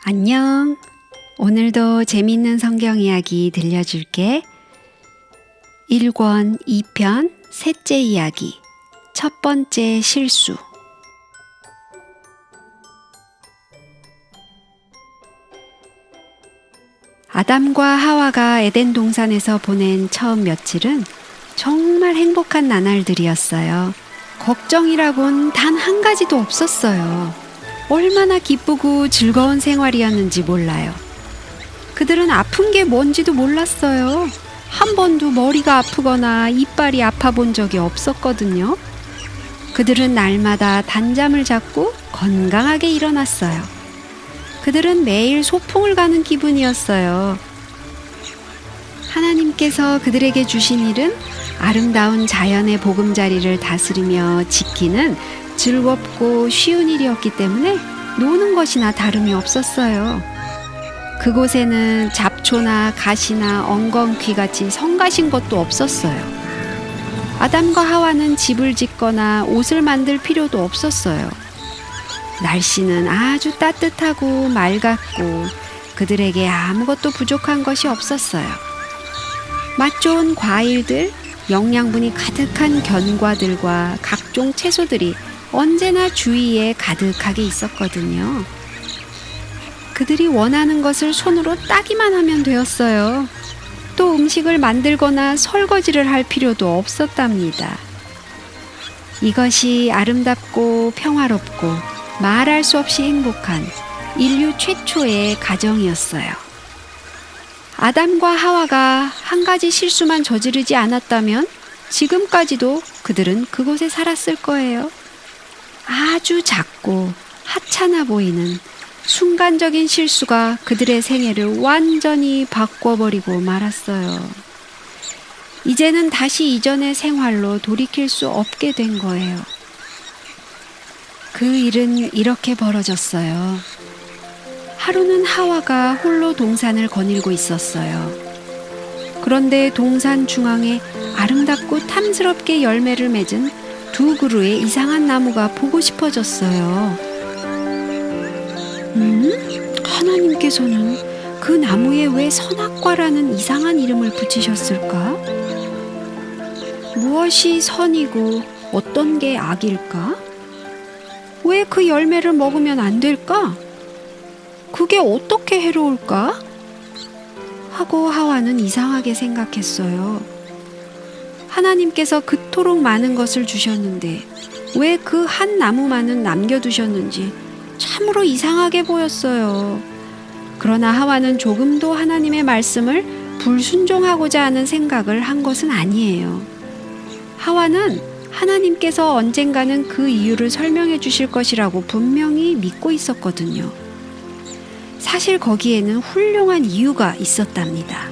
안녕. 오늘도 재밌는 성경 이야기 들려줄게. 1권 2편 셋째 이야기 첫 번째 실수. 아담과 하와가 에덴 동산에서 보낸 처음 며칠은 정말 행복한 나날들이었어요. 걱정이라곤 단 한 가지도 없었어요. 얼마나 기쁘고 즐거운 생활이었는지 몰라요. 그들은 아픈 게 뭔지도 몰랐어요. 한 번도 머리가 아프거나 이빨이 아파 본 적이 없었거든요. 그들은 날마다 단잠을 잤고 건강하게 일어났어요. 그들은 매일 소풍을 가는 기분이었어요. 하나님께서 그들에게 주신 일은 아름다운 자연의 보금자리를 다스리며 지키는 즐겁고 쉬운 일이었기 때문에 노는 것이나 다름이 없었어요. 그곳에는 잡초나 가시나 엉겅퀴같이 성가신 것도 없었어요. 아담과 하와는 집을 짓거나 옷을 만들 필요도 없었어요. 날씨는 아주 따뜻하고 맑았고 그들에게 아무것도 부족한 것이 없었어요. 맛 좋은 과일들, 영양분이 가득한 견과들과 각종 채소들이 언제나 주위에 가득하게 있었거든요. 그들이 원하는 것을 손으로 따기만 하면 되었어요. 또 음식을 만들거나 설거지를 할 필요도 없었답니다. 이것이 아름답고 평화롭고 말할 수 없이 행복한 인류 최초의 가정이었어요. 아담과 하와가 한 가지 실수만 저지르지 않았다면 지금까지도 그들은 그곳에 살았을 거예요. 아주 작고 하찮아 보이는 순간적인 실수가 그들의 생애를 완전히 바꿔버리고 말았어요. 이제는 다시 이전의 생활로 돌이킬 수 없게 된 거예요. 그 일은 이렇게 벌어졌어요. 하루는 하와가 홀로 동산을 거닐고 있었어요. 그런데 동산 중앙에 아름답고 탐스럽게 열매를 맺은 두 그루의 이상한 나무가 보고 싶어졌어요. 하나님께서는 그 나무에 왜 선악과라는 이상한 이름을 붙이셨을까? 무엇이 선이고 어떤 게 악일까? 왜 그 열매를 먹으면 안 될까? 그게 어떻게 해로울까? 하고 하와는 이상하게 생각했어요. 하나님께서 그토록 많은 것을 주셨는데 왜 그 한 나무만은 남겨두셨는지 참으로 이상하게 보였어요. 그러나 하와는 조금도 하나님의 말씀을 불순종하고자 하는 생각을 한 것은 아니에요. 하와는 하나님께서 언젠가는 그 이유를 설명해 주실 것이라고 분명히 믿고 있었거든요. 사실 거기에는 훌륭한 이유가 있었답니다.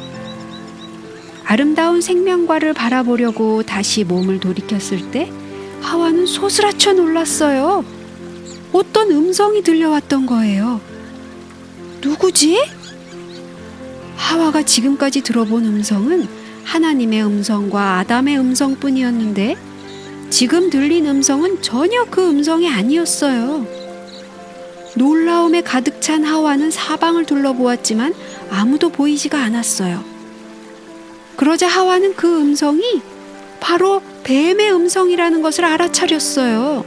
아름다운 생명과를 바라보려고 다시 몸을 돌이켰을 때 하와는 소스라쳐 놀랐어요. 어떤 음성이 들려왔던 거예요. 누구지? 하와가 지금까지 들어본 음성은 하나님의 음성과 아담의 음성뿐이었는데 지금 들린 음성은 전혀 그 음성이 아니었어요. 놀라움에 가득 찬 하와는 사방을 둘러보았지만 아무도 보이지가 않았어요. 그러자 하와는 그 음성이 바로 뱀의 음성이라는 것을 알아차렸어요.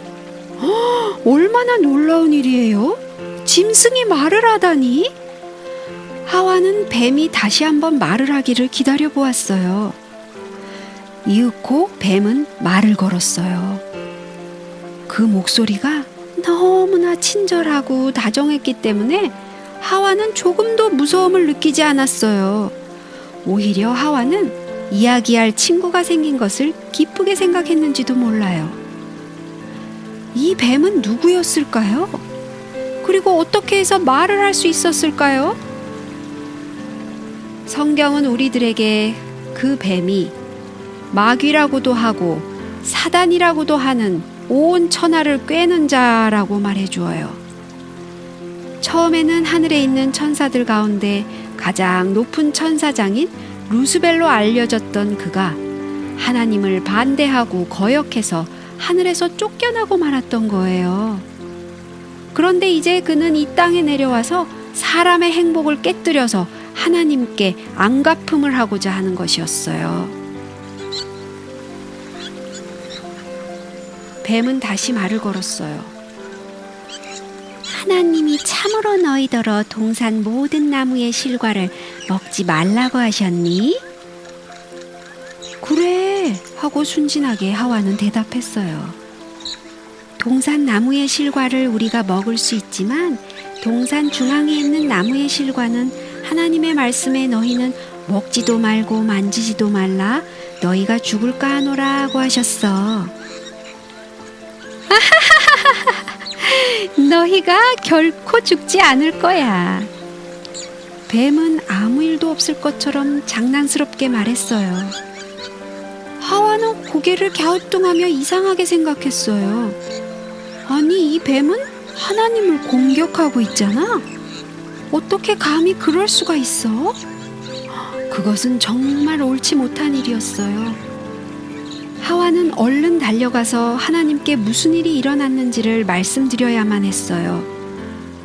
얼마나 놀라운 일이에요? 짐승이 말을 하다니? 하와는 뱀이 다시 한번 말을 하기를 기다려 보았어요. 이윽고 뱀은 말을 걸었어요. 그 목소리가 너무나 친절하고 다정했기 때문에 하와는 조금도 무서움을 느끼지 않았어요. 오히려 하와는 이야기할 친구가 생긴 것을 기쁘게 생각했는지도 몰라요. 이 뱀은 누구였을까요? 그리고 어떻게 해서 말을 할 수 있었을까요? 성경은 우리들에게 그 뱀이 마귀라고도 하고 사단이라고도 하는 온 천하를 꿰는 자라고 말해주어요. 처음에는 하늘에 있는 천사들 가운데 가장 높은 천사장인 루스벨로 알려졌던 그가 하나님을 반대하고 거역해서 하늘에서 쫓겨나고 말았던 거예요. 그런데 이제 그는 이 땅에 내려와서 사람의 행복을 깨뜨려서 하나님께 안갚음을 하고자 하는 것이었어요. 뱀은 다시 말을 걸었어요. 하나님이 참으로 너희더러 동산 모든 나무의 실과를 먹지 말라고 하셨니? 그래 하고 순진하게 하와는 대답했어요. 동산 나무의 실과를 우리가 먹을 수 있지만 동산 중앙에 있는 나무의 실과는 하나님의 말씀에 너희는 먹지도 말고 만지지도 말라 너희가 죽을까 하노라고 하셨어. 너희가 결코 죽지 않을 거야. 뱀은 아무 일도 없을 것처럼 장난스럽게 말했어요. 하와는 고개를 갸우뚱하며 이상하게 생각했어요. 아니, 이 뱀은 하나님을 공격하고 있잖아. 어떻게 감히 그럴 수가 있어? 그것은 정말 옳지 못한 일이었어요. 하와는 얼른 달려가서 하나님께 무슨 일이 일어났는지를 말씀드려야만 했어요.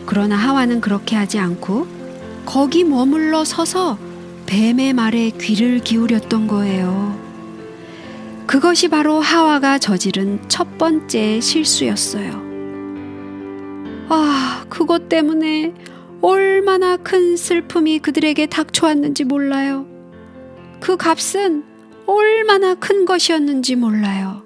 그러나 하와는 그렇게 하지 않고 거기 머물러 서서 뱀의 말에 귀를 기울였던 거예요. 그것이 바로 하와가 저지른 첫 번째 실수였어요. 그것 때문에 얼마나 큰 슬픔이 그들에게 닥쳐왔는지 몰라요. 그 값은 얼마나 큰 것이었는지 몰라요.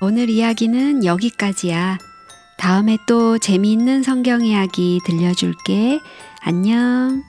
오늘 이야기는 여기까지야. 다음에 또 재미있는 성경 이야기 들려줄게. 안녕.